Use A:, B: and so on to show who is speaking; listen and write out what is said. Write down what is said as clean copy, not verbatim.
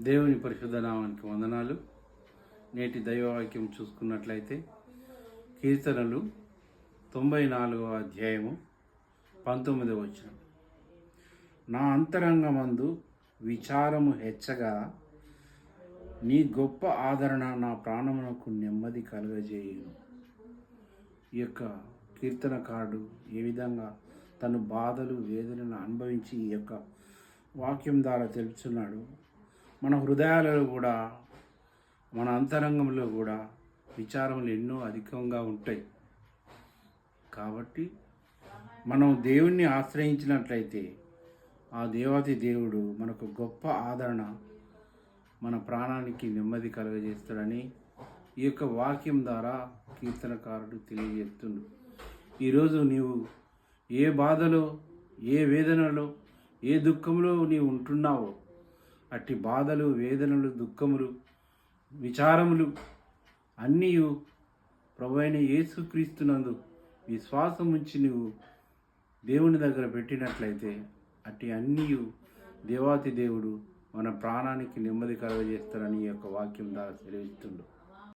A: దేవుని పరిశుద్ధ నామానికి వందనాలు. నేటి దైవవాక్యం చూసుకున్నట్లయితే కీర్తనలు 94వ అధ్యాయము 19వ వచనం. నా అంతరంగమందు విచారము హెచ్చగా నీ గొప్ప ఆదరణ నా ప్రాణమునకు నెమ్మది కలుగజేయును. ఈ యొక్క కీర్తనకారుడు ఏ విధంగా తను బాధలు వేదనను అనుభవించి ఈ యొక్క వాక్యం ద్వారా తెలుపుతున్నాడు. మన హృదయాలలో కూడా మన అంతరంగంలో కూడా విచారములు ఎన్నో అధికంగా ఉంటాయి. కాబట్టి మనం దేవుణ్ణి ఆశ్రయించినట్లయితే ఆ దేవాతి దేవుడు మనకు గొప్ప ఆదరణ, మన ప్రాణానికి నెమ్మది కలుగజేస్తాడని ఈ యొక్క వాక్యం ద్వారా కీర్తనకారుడు తెలియజేస్తుండు. ఈరోజు నీవు ఏ బాధలో, ఏ వేదనలో, ఏ దుఃఖంలో నీవు ఉంటున్నావో అట్టి బాధలు, వేదనలు, దుఃఖములు, విచారములు అన్నీ ప్రభువైన యేసుక్రీస్తునందు విశ్వాసం ఉంచి నువ్వు దేవుని దగ్గర పెట్టినట్లయితే అట్టి అన్నీ దేవాతి దేవుడు మన ప్రాణానికి నెమ్మది కలుగజేస్తారని ఈ యొక్క వాక్యం ద్వారా సెలవిస్తుండు.